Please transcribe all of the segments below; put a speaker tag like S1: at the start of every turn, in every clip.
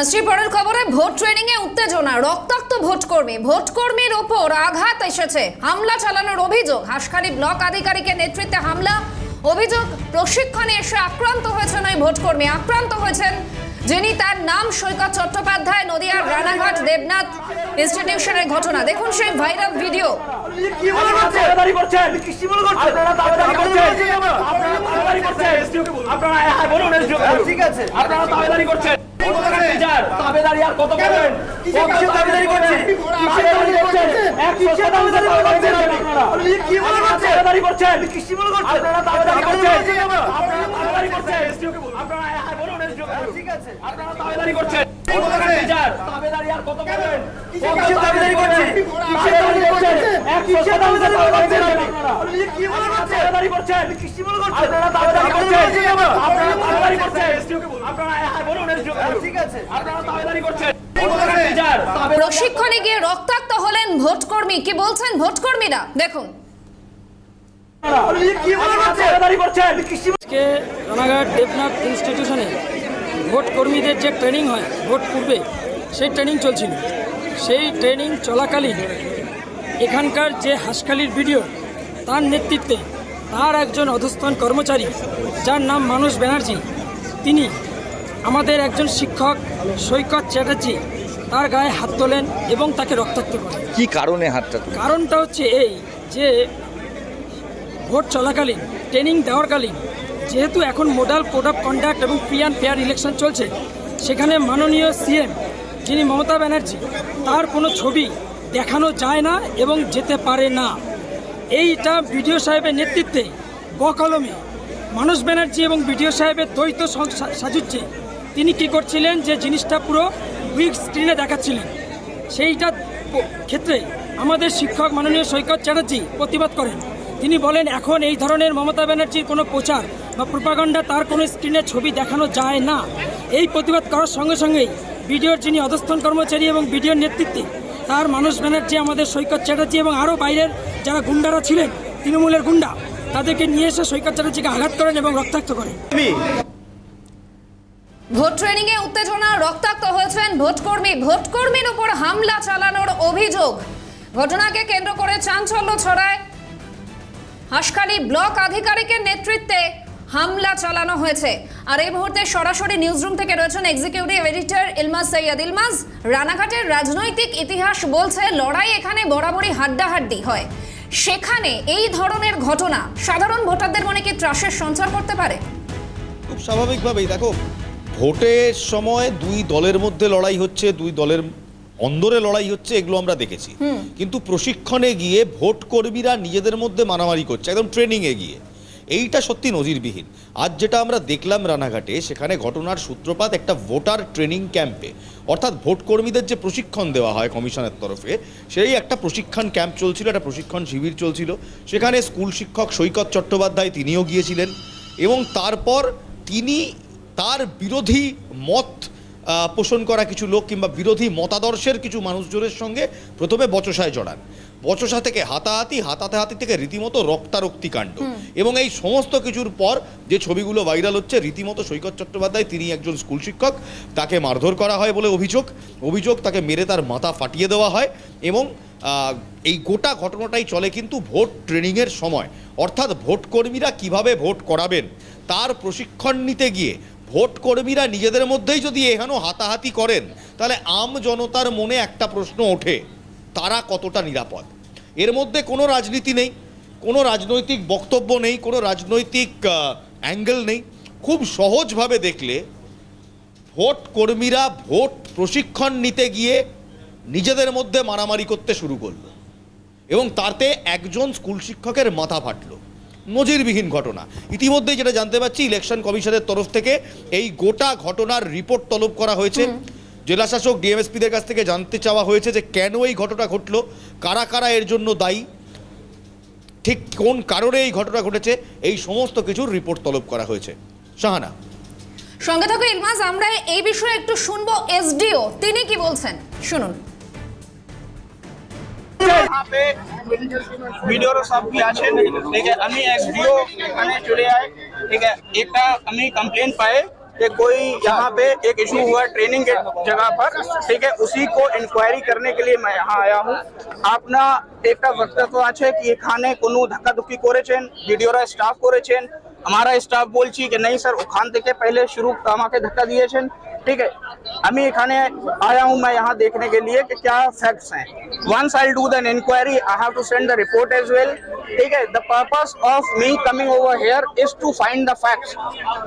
S1: শ্রীপুরের খবরে vote training এ উত্তেজনা, রক্তাক্ত ভোটকর্মীর ওপর আঘাত এসেছে, হামলা চালানোর অভিযোগ। হাসখালী ব্লক আধিকারিকের নেতৃত্বে হামলা, অভিযোগ প্রশিক্ষণে এসে আক্রান্ত হয়েছেন ওই ভোটকর্মী। আক্রান্ত হয়েছেন যিনি, তার নাম সৈকত চট্টোপাধ্যায়। নদিয়ার রানাঘাট দেবনাথ ইনস্টিটিউশনের ঘটনা। দেখুন সেই ভাইরাল ভিডিও। প্রশিক্ষণে গিয়ে রক্তাক্ত হলেন ভোটকর্মী। কি বলছেন ভোটকর্মীরা, দেখুন।
S2: রানাঘাট দেবনাথ ইনস্টিটিউশনে ভোট কর্মীদের যে ট্রেনিং হয় ভোট পূর্বে, সেই ট্রেনিং চলছিল। সেই ট্রেনিং চলাকালীন এখানকার যে হাসখালীর ভিডিও, তার নেতৃত্বে তার একজন অধস্তন কর্মচারী যার নাম মানস ব্যানার্জি, তিনি আমাদের একজন শিক্ষক সৈকত চ্যাটার্জি তার গায়ে হাত তোলেন এবং তাকে রক্তাক্ত করেন।
S3: কি কারণে হাতটা?
S2: কারণটা হচ্ছে এই যে ভোট চলাকালীন, ট্রেনিং দেওয়ারকালীন, যেহেতু এখন মডেল কোড অফ কন্ডাক্ট এবং ফ্রি অ্যান্ড ফেয়ার ইলেকশন চলছে, সেখানে মাননীয় সিএম যিনি মমতা ব্যানার্জি, তার কোনো ছবি দেখানো যায় না এবং যেতে পারে না। এইটা বিডিও সাহেবের নেতৃত্বে বকলমে মানস ব্যানার্জি এবং বিডিও সাহেবের দ্বৈত সাজুজ্যে তিনি কী করছিলেন, যে জিনিসটা পুরো উইক স্ক্রিনে দেখাচ্ছিলেন। সেইটা ক্ষেত্রে আমাদের শিক্ষক মাননীয় সৈকত চ্যাটার্জি প্রতিবাদ করেন। তিনি বলেন, এখন এই ধরনের মমতা ব্যানার্জির কোনো প্রচার বা প্রোপাগান্ডা, তার কোনো স্ক্রিনে ছবি দেখানো যায় না। এই প্রতিবাদ করার সঙ্গে সঙ্গেই বিডিওর যিনি অধস্তন কর্মচারী এবং বিডিওর নেতৃত্বে তার মানস ব্যানার্জি, আমাদের সৈকত চ্যাটার্জি এবং আরও বাইরের যারা গুন্ডারা ছিলেন, তৃণমূলের গুন্ডা, তাদেরকে নিয়ে এসে সৈকত চ্যাটার্জিকে আঘাত করেন এবং রক্তাক্ত করেন।
S1: ভোট ট্রেনিং এ উত্তেজনা, রক্তাক্ত হয়েছেন ভোটকর্মীর উপর হামলা চালানোর অভিযোগ। ঘটনাকে কেন্দ্র করে চাঞ্চল্য ছড়ায়। হাসখালী ব্লক আধিকারিকের নেতৃত্বে হামলা চালানো হয়েছে। আর এই মুহূর্তে সরাসরি নিউজরুম থেকে রয়েছেন এক্সিকিউটিভ এডিটর ইলমাজ সৈয়দ। ইলমাজ, রানাঘাটের রাজনৈতিক ইতিহাস বলছে লড়াই এখানে বরাবরই হাড্ডাহাড্ডি হয়, সেখানে এই ধরনের ঘটনা সাধারণ ভোটারদের মনে কি ত্রাসের সঞ্চার করতে পারে?
S4: খুব স্বাভাবিকভাবেই দেখো, ভোটের সময় দুই দলের মধ্যে লড়াই হচ্ছে, দুই দলের অন্দরে লড়াই হচ্ছে, এগুলো আমরা দেখেছি। কিন্তু প্রশিক্ষণে গিয়ে ভোট কর্মীরা নিজেদের মধ্যে মারামারি করছে, একদম ট্রেনিংয়ে গিয়ে। এইটা সত্যি নজিরবিহীন। আজ যেটা আমরা দেখলাম রানাঘাটে, সেখানে ঘটনার সূত্রপাত একটা ভোটার ট্রেনিং ক্যাম্পে, অর্থাৎ ভোট কর্মীদের যে প্রশিক্ষণ দেওয়া হয় কমিশনের তরফে, সেই একটা প্রশিক্ষণ ক্যাম্প চলছিল, একটা প্রশিক্ষণ শিবির চলছিল। সেখানে স্কুল শিক্ষক সৈকত চট্টোপাধ্যায় তিনিও গিয়েছিলেন এবং তারপর তিনি তার বিরোধী মত পোষণ করা কিছু লোক কিংবা বিরোধী মতাদর্শের কিছু মানুষজনের সঙ্গে প্রথমে বচসায় জড়ান। বচসা থেকে হাতাহাতি থেকে রীতিমতো রক্তারক্তি কাণ্ড। এবং এই সমস্ত কিছুর পর যে ছবিগুলো ভাইরাল হচ্ছে, রীতিমতো সৈকত চট্টোপাধ্যায়, তিনি একজন স্কুল শিক্ষক, তাকে মারধর করা হয় বলে অভিযোগ, তাকে মেরে তার মাথা ফাটিয়ে দেওয়া হয়। এবং এই গোটা ঘটনাটাই চলে কিন্তু ভোট ট্রেনিংয়ের সময়, অর্থাৎ ভোট কর্মীরা কীভাবে ভোট করাবেন তার প্রশিক্ষণ নিতে গিয়ে ভোট কর্মীরা নিজেদের মধ্যেই যদি এহেন হাতাহাতি করেন, তাহলে আম জনতার মনে একটা প্রশ্ন ওঠে, তারা কতটা নিরাপদ? এর মধ্যে কোনো রাজনীতি নেই, কোনো রাজনৈতিক বক্তব্য নেই, কোনো রাজনৈতিক অ্যাঙ্গেল নেই। খুব সহজভাবে দেখলে ভোট কর্মীরা ভোট প্রশিক্ষণ নিতে গিয়ে নিজেদের মধ্যে মারামারি করতে শুরু করলো এবং তাতে একজন স্কুল শিক্ষকের মাথা ফাটলো। নজিরবিহীন ঘটনা। ইতিমধ্যেই যেটা জানতে পারছি, ইলেকশন কমিশনের তরফ থেকে এই গোটা ঘটনার রিপোর্ট তলব করা হয়েছে। জেলা শাসক ডিএমএসপিদের কাছ থেকে জানতে চাওয়া হয়েছে যে কেন এই ঘটনা ঘটলো, কারা কারা এর জন্য দায়ী, ঠিক কোন কারণে এই ঘটনা ঘটেছে, এই সমস্ত কিছুর রিপোর্ট তলব করা হয়েছে। শাহানা,
S1: সঙ্গে থাকো ইলমাজ, আমরা এই বিষয়ে একটু শুনবো এসডিও তিনি কি বলছেন, শুনুন।
S5: यहाँ पे वीडियो सब भी आছেন, ঠিক আছে। আমি এসডিও এখানে চলে আই, ঠিক আছে। একটা আমি কমপ্লেন পাই कि कोई यहाँ पे एक इशू हुआ ट्रेनिंग के जगह पर, ठीक है, उसी को इंक्वायरी करने के लिए मैं यहाँ आया हूँ। आपना एक वक्तव्य আছে कि এখানে কোনো ধাক্কাধুক্কি করেছেন, ভিডিওরা স্টাফ করেছেন, हमारा स्टाफ बोलছি कि नहीं सर ওখান থেকে पहले शुरू আমাকে ধাক্কা দিয়েছেন, ठीक है। আমি এখানে आया हूँ मैं यहाँ देखने के लिए कि क्या फैक्ट्स हैं। Once I'll do the inquiry, I have to send the report as well, ठीक है। The purpose of me coming over here is to find the facts.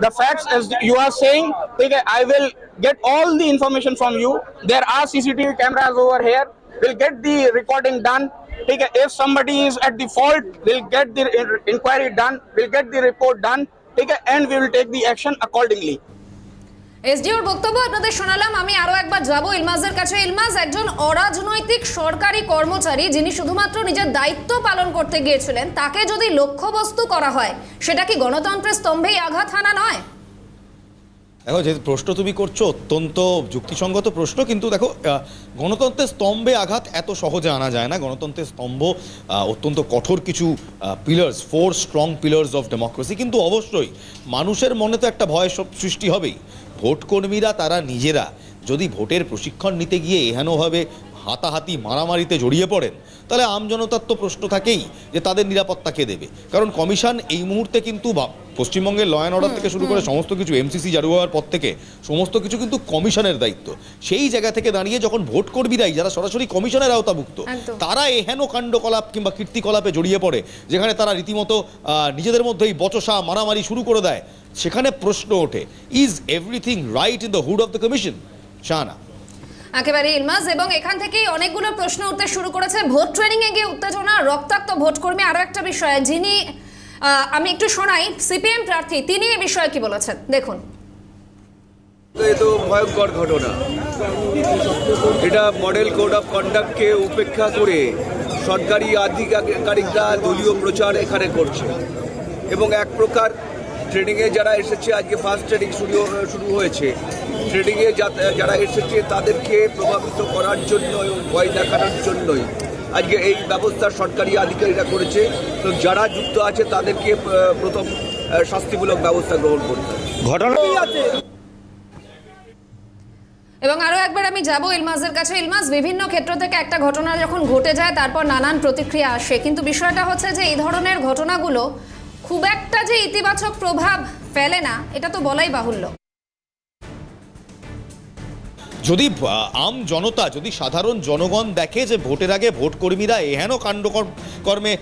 S5: The facts, as you are saying, ठीक है, I will get all the information from you. There are CCTV cameras over here. We'll get the recording done. ठीक है, if somebody is at the fault, we'll get the inquiry done. We'll get the report done. ठीक है, and we will take the action accordingly.
S1: এসডিওর বক্তব্য আপনাদের শোনালাম। আমি আরো একবার যাব ইলমাজের কাছে। ইলমাজ, একজন অরাজনৈতিক সরকারি কর্মচারী যিনি শুধুমাত্র নিজের দায়িত্ব পালন করতে গিয়েছিলেন, তাকে যদি লক্ষ্যবস্তু করা হয়, সেটা কি গণতন্ত্রের স্তম্ভেই আঘাত হানা নয়?
S4: দেখো, যে প্রশ্ন তুমি করছো অত্যন্ত যুক্তিসঙ্গত প্রশ্ন, কিন্তু দেখো গণতন্ত্রের স্তম্ভে আঘাত এত সহজে আনা যায় না। গণতন্ত্রের স্তম্ভ অত্যন্ত কঠোর কিছু pillars, 4 strong pillars of democracy. কিন্তু অবশ্যই মানুষের মনে তো একটা ভয় সৃষ্টি হবেই। ভোট কর্মীরা তারা নিজেরা যদি ভোটের প্রশিক্ষণ নিতে গিয়ে এহেনভাবে হাতাহাতি মারামারিতে জড়িয়ে পড়েন, তাহলে আমজনতার তো প্রশ্ন থাকেই যে তাদের নিরাপত্তা কে দেবে। কারণ কমিশন এই মুহূর্তে কিন্তু পশ্চিমবঙ্গের ল অ্যান্ড অর্ডার থেকে শুরু করে সমস্ত কিছু, এমসিসি জারি হওয়ার পর থেকে সমস্ত কিছু কিন্তু কমিশনের দায়িত্ব। সেই জায়গা থেকে দাঁড়িয়ে যখন ভোট কর্মীরাই, যারা সরাসরি কমিশনের আওতাভুক্ত, তারা এহেন কাণ্ডকলাপ কিংবা কীর্তিকলাপে জড়িয়ে পড়ে যেখানে তারা রীতিমতো নিজেদের মধ্যেই বচসা মারামারি শুরু করে দেয়, সেখানে প্রশ্ন ওঠে, is everything right in the hood of the commission? Shahana.
S1: একেবারে ইলমাজ, এবং এখান থেকেই অনেকগুলো প্রশ্ন উঠতে শুরু করেছে। ভোট ট্রেনিং এ গিয়ে উত্তেজনা, রক্তাক্ত ভোটকর্মী। আরো একটা বিষয়, যিনি আমি একটু শোনাই, সিপিএম প্রার্থী, তিনি এই বিষয়ে কি বলেছেন দেখুন।
S3: এ তো ভয়ঙ্কর ঘটনা। এটা মডেল কোড অফ কন্ডাক্টকে উপেক্ষা করে সরকারি আধিকারিকরা দলীয় প্রচার এখানে করছে, এবং এক প্রকার ট্রেনিংয়ে যারা এসেছে, আজকে ফার্স্ট ট্রেনিং শুরু হয়েছে, ট্রেনিংয়ে যারা এসেছে তাদেরকে প্রভাবিত করার জন্য এবং ভয় দেখানোর জন্যই আজকে এই ব্যবস্থা সরকারি আধিকারিকরা করেছে। তো যারা যুক্ত আছে তাদেরকে প্রথম শাস্তিমূলক ব্যবস্থা গ্রহণ করতে ঘটনা।
S1: এবং আরো একবার আমি যাব ইলমাজের কাছে। ইলমাজ, বিভিন্ন ক্ষেত্র থেকে একটা ঘটনা যখন ঘটে যায় তারপর নানান প্রতিক্রিয়া আসে, কিন্তু বিষয়টা হচ্ছে যে এই ধরনের ঘটনাগুলো খুব একটা যে ইতিবাচক প্রভাব ফেলে না, এটা তো বলাই বাহুল্য।
S4: যদি জনতা, যদি সাধারণ জনগণ দেখে যে ভোটের আগে ভোট কর্মীরা এহেন কাণ্ডকর্মে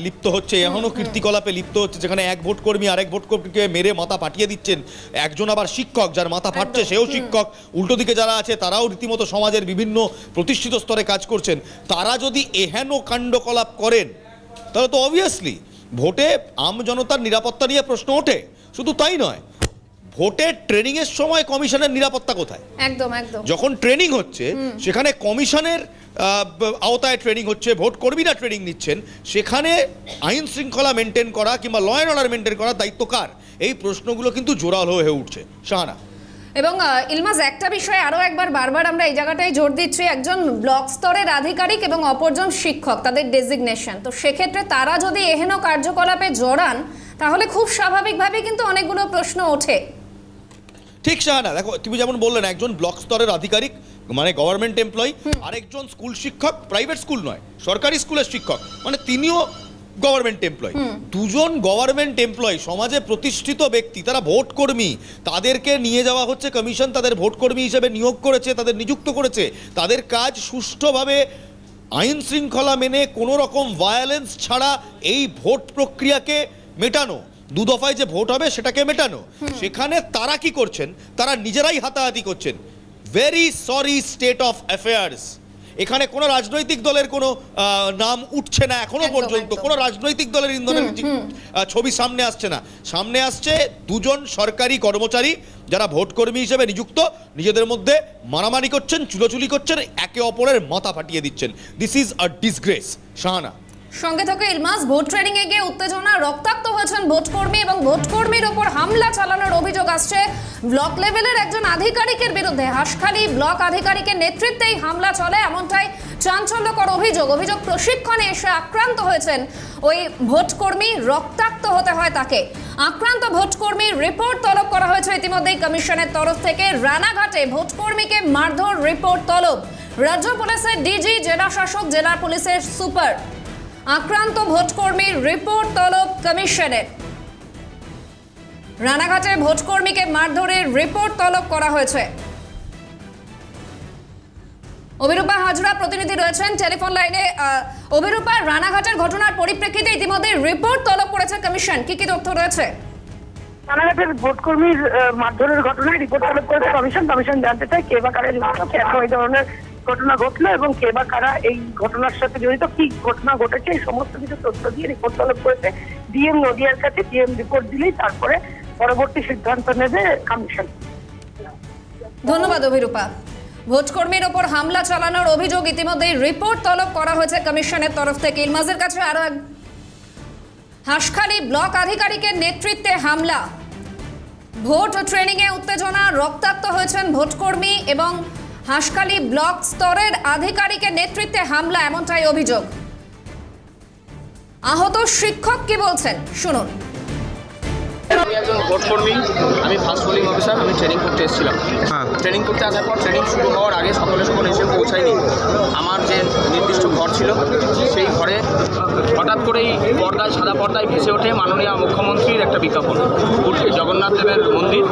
S4: লিপ্ত হচ্ছে, এহেন কীর্তিকলাপে লিপ্ত হচ্ছে, যেখানে এক ভোট কর্মী আরেক ভোট কর্মীকে মেরে মাথা ফাটিয়ে দিচ্ছেন, একজন আবার শিক্ষক, যার মাথা ফাটছে সেও শিক্ষক, উল্টো দিকে যারা আছে তারাও রীতিমতো সমাজের বিভিন্ন প্রতিষ্ঠিত স্তরে কাজ করছেন, তারা যদি এহেন কাণ্ডকলাপ করেন, তাহলে তো অবভিয়াসলি ভোটে জনতার নিরাপত্তা নিয়ে প্রশ্ন ওঠে। শুধু তাই নয়, ভোটের ট্রেনিং এর সময় কমিশনের নিরাপত্তা কোথায়?
S1: একদম একদম।
S4: যখন ট্রেনিং হচ্ছে সেখানে কমিশনের আওতায় ট্রেনিং হচ্ছে, ভোট কর্মীরা ট্রেনিং নিচ্ছেন, সেখানে আইন শৃঙ্খলা মেনটেন করা কিংবা ল অ্যান্ড অর্ডার মেনটেন করার দায়িত্ব কার? এই প্রশ্নগুলো কিন্তু জোরালো হয়ে উঠছে। শাহানা।
S1: এবং ইলমাজ, একটা বিষয়ে আরো একবার বারবার আমরা এই জায়গাটায় জোর দিচ্ছি, একজন ব্লক স্তরের আধিকারিক এবং অপরজন শিক্ষক, তাদের ডেজিগনেশন, তো সেক্ষেত্রে তারা যদি এহেন কার্যকলাপে জড়ান, তাহলে খুব স্বাভাবিকভাবে কিন্তু অনেকগুলো প্রশ্ন ওঠে।
S4: ঠিক শাহানা, দেখো তুমি যেমন বললেন, একজন ব্লক স্তরের আধিকারিক মানে গভর্নমেন্ট এমপ্লয়ি, আরেকজন স্কুল শিক্ষক, প্রাইভেট স্কুল নয় সরকারি স্কুলের শিক্ষক, মানে তিনিও গভর্নমেন্ট এমপ্লয়ি। দুজন গভর্নমেন্ট এমপ্লয়ি, সমাজে প্রতিষ্ঠিত ব্যক্তি, তারা ভোট কর্মী, তাদেরকে নিয়ে যাওয়া হচ্ছে কমিশন, তাদের ভোট কর্মী হিসেবে নিয়োগ করেছে, তাদের নিযুক্ত করেছে। তাদের কাজ সুষ্ঠুভাবে আইন শৃঙ্খলা মেনে কোনো রকম ভায়োলেন্স ছাড়া এই ভোট প্রক্রিয়াকে মেটানো, 2 দফায় যে ভোট হবে সেটাকে মেটানো। সেখানে তারা কি করছেন? তারা নিজেরাই হাতাহাতি করছেন। Very sorry state of affairs. এখানে কোনো রাজনৈতিক দলের কোনো নাম উঠছে না এখনো পর্যন্ত, কোনো রাজনৈতিক দলের ইন্ধনের ছবি সামনে আসছে না। সামনে আসছে দুজন সরকারি কর্মচারী যারা ভোট কর্মী হিসেবে নিযুক্ত, নিজেদের মধ্যে মারামারি করছেন, চুলোচুলি করছেন, একে অপরের মাথা ফাটিয়ে দিচ্ছেন। This is a disgrace. Shahana.
S1: সঙ্গে থেকে ইলমাস, ভোট ট্রেনিং এ গিয়ে উত্তেজনা, রক্তাক্ত হয়েছেন ভোটকর্মী এবং ভোটকর্মীর ওপর হামলা চালানোর অভিযোগ আসছে ব্লক লেভেলের একজন আধিকারিকের বিরুদ্ধে। হাসখালী ব্লক আধিকারিকের নেতৃত্বেই হামলা চলে, এমনটাই চাঞ্চল্যকর অভিযোগ প্রশিক্ষণে এসে আক্রান্ত হয়েছেন ওই ভোটকর্মী, রক্তাক্ত হতে হয় তাকে। আক্রান্ত ভোটকর্মীর রিপোর্ট তলব করা হয়েছে ইতিমধ্যেই কমিশনের তরফ থেকে। রানাঘাটে ভোটকর্মীকে মারধর রিপোর্ট তলব। রাজ্য পুলিশের ডিজি, জেলা শাসক, জেলা পুলিশের সুপার। আক্রান্ত ভোটকর্মীর রিপোর্ট তলব কমিশনের। রানাঘাটে ভোটকর্মীকে মারধরের রিপোর্ট তলব করা হয়েছে। অভিরূপা হাজরা প্রতিনিধি রয়েছেন টেলিফোন লাইনে। অভিরূপা, রানাঘাটের ঘটনার পরিপ্রেক্ষিতে ইতিমধ্যে রিপোর্ট তলব করেছে কমিশন, কি কি তথ্য রয়েছে?
S6: রানাঘাটের ভোটকর্মীর মারধরের ঘটনায় রিপোর্ট তলব করেছে কমিশন। কমিশন জানতে চায় কে বা কারা জড়িত, কেন এই ধরনের ঘটনা ঘটলো এবং কে বা কারা এই ঘটনার সাথে জড়িত, কি ঘটনা ঘটেছে, এই সমস্ত কিছু তথ্য দিয়ে রিপোর্ট তলব করেছে ডিএম নদিয়ার কাছে। ডিএম রিপোর্ট দিলেই তারপরে পরবর্তী সিদ্ধান্ত নেবে কমিশন।
S1: ধন্যবাদ অভিরূপা। ভোটকর্মীর ওপর হামলা চালানোর অভিযোগ ইতিমধ্যেই রিপোর্ট তলব করা হয়েছে কমিশনের তরফ থেকে। ইলমাজের কাছে আরো এক হাঁসখালি ব্লক আধিকারিকের নেতৃত্বে হামলা, ভোট ট্রেনিং এ উত্তেজনা, রক্তাক্ত হয়েছেন ভোটকর্মী এবং হাঁসখালি ব্লক স্তরের আধিকারিকের নেতৃত্বে হামলা, এমনটাই অভিযোগ। আহত শিক্ষক কি বলছেন শুনুন।
S7: আমি একজন ভোটকর্মী, আমি ফার্স্ট পোলিং অফিসার। আমি ট্রেনিং করতে এসেছিলাম। ট্রেনিং করতে আসার পর ট্রেনিং শুরু হওয়ার আগে সকালে এসে পৌঁছায়নি। আমার যে নির্দিষ্ট ঘর ছিল সেই ঘরে হঠাৎ করেই পর্দায়, সাদা পর্দায় ভেসে ওঠে মাননীয় মুখ্যমন্ত্রীর একটা বিজ্ঞাপন। জগন্নাথ দেবের মন্দির,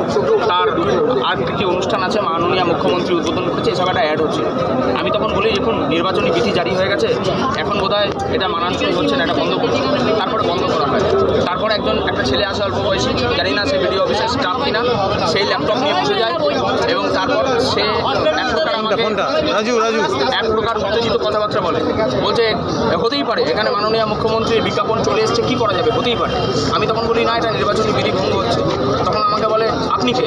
S7: তার আর একটি অনুষ্ঠান আছে, মাননীয় মুখ্যমন্ত্রী উদ্বোধন করেছে, এসব একটা অ্যাড হচ্ছে। আমি তখন বলি, এখন নির্বাচনী বিধি জারি হয়ে গেছে, এখন বোধহয় এটা মানানসই হচ্ছে না, এটা বন্ধ করছে। তারপরে বন্ধ করা হয়। তারপর একটা ছেলে আসে অল্প বয়সী, জানি না সে ভিডিও অফিসের স্টাফ কিনা, সেই ল্যাপটপ নিয়ে বসে যায় এবং তারপর সে এক প্রকার উত্তেজিত কথাবার্তা বলছে হতেই পারে, এখানে মাননীয় মুখ্যমন্ত্রীর বিজ্ঞাপন চলে এসছে, কি করা যাবে, হতেই পারে। আমি তখন বলি না, এটা নির্বাচনী বিধি ভঙ্গ হচ্ছে। তখন আমাকে বলে আপনি কে?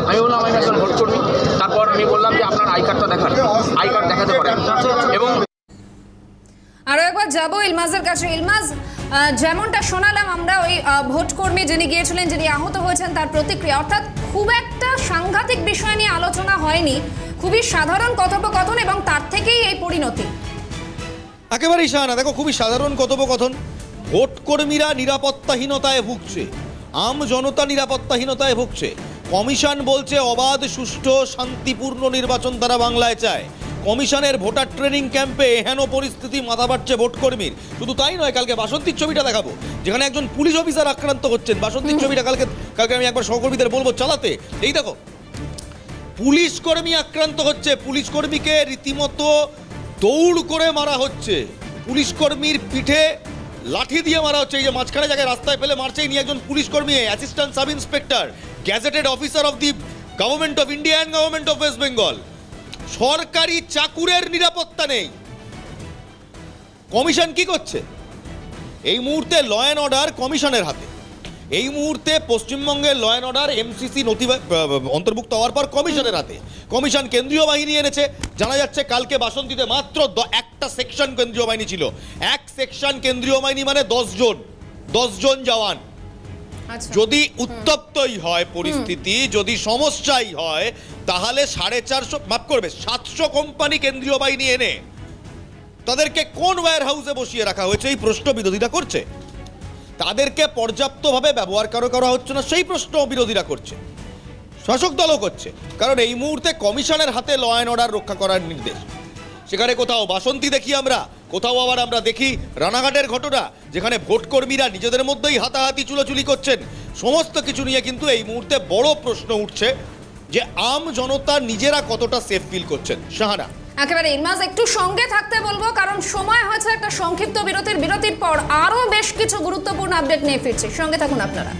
S7: আমি বললাম আমি একজন ভোটকর্মী। তারপর আমি বললাম যে আপনার আই কার্ডটা দেখান। আই কার্ড দেখাতে পারেন এবং
S1: আরো একবার যাবো ইলমাজের কাছে। ইলমাজ, যেমনটা শোনালাম আমরা, ওই ভোটকর্মী যিনি গিয়েছিলেন, যিনি আহত হয়েছেন, তার প্রতিক্রিয়া, অর্থাৎ খুব একটা সাংঘাতিক বিষয় নিয়ে আলোচনা হয়নি, খুবই সাধারণ কথোপকথন এবং তার থেকেই এই পরিণতি।
S4: একেবারেই শাহানা, দেখো খুবই সাধারণ কথোপকথন। ভোটকর্মীরা নিরাপত্তাহীনতায় ভুগছে, আম জনতা নিরাপত্তাহীনতায় ভুগছে। কমিশন বলছে অবাধ, সুষ্ঠু, শান্তিপূর্ণ নির্বাচন তারা বাংলায় চায়। কমিশনের ভোটার ট্রেনিং ক্যাম্পে হেন পরিস্থিতি, মাথা বাড়ছে ভোটকর্মীর। শুধু তাই নয়, কালকে বাসন্তীর ছবিটা দেখাবো, যেখানে একজন পুলিশ অফিসার আক্রান্ত হচ্ছেন। বাসন্তীর ছবিটা কালকে আমি একবার সহকর্মীদের বলবো চালাতে। এই দেখো, পুলিশ কর্মী আক্রান্ত হচ্ছে, পুলিশ কর্মীকে রীতিমতো দৌড় করে মারা হচ্ছে, পুলিশ কর্মীর পিঠে লাঠি দিয়ে মারা হচ্ছে। এই যে মাঝখানে জায়গায় রাস্তায় ফেলে মারছে, ইনি একজন পুলিশ কর্মী, assistant sub inspector, gazetted officer of the government of India and government of West Bengal. সরকারি চাকুরের নিরাপত্তা নেই। কমিশন কি করছে? এই মুহূর্তে ল অ্যান্ড অর্ডার কমিশনের হাতে। এই মুহূর্তে পশ্চিমবঙ্গের ল অ্যান্ড অর্ডার এমসিসি অন্তর্ভুক্ত হওয়ার পর কমিশনের হাতে। কমিশন কেন্দ্রীয় বাহিনী এনেছে। জানা যাচ্ছে কালকে বাসন্তীতে মাত্র একটা সেকশন কেন্দ্রীয় বাহিনী ছিল। এক সেকশন কেন্দ্রীয় বাহিনী মানে 10 জন জওয়ান। যদি উত্তপ্তই হয় পরিস্থিতি, যদি সমস্যাই হয়, তাহলে 450, মাফ করবে, 700 কোম্পানি কেন্দ্রীয় বাহিনী এনে তাদেরকে কোন ওয়্যার হাউসে বসিয়ে রাখা হয়েছে, এই প্রশ্ন বিরোধীরা করছে। তাদেরকে পর্যাপ্তভাবে ব্যবহার করা হচ্ছে না, সেই প্রশ্ন বিরোধীরা করছে, শাসক দলও করছে। কারণ এই মুহূর্তে কমিশনের হাতে ল অ্যান্ড অর্ডার রক্ষা করার নির্দেশ। সেখানে কোথাও বাসন্তী দেখি আমরা, কোথাও আবার আমরা দেখি রানাঘাটের ঘটনা, যেখানে ভোটকর্মীরা নিজেদের মধ্যেই হাতাহাতি, চুলোচুলি করছেন। সমস্ত কিছু নিয়ে কিন্তু এই মুহূর্তে বড় প্রশ্ন উঠছে যে আম জনতা নিজেরা কতটা সেফ ফিল করছেন। শাহানা,
S1: একেবারে ইলমাজ, একটু সঙ্গে থাকতে বলবো, কারণ সময় হয়েছে একটা সংক্ষিপ্ত বিরতির পর আরো বেশ কিছু গুরুত্বপূর্ণ আপডেট নিয়ে ফিরছি। সঙ্গে থাকুন আপনারা।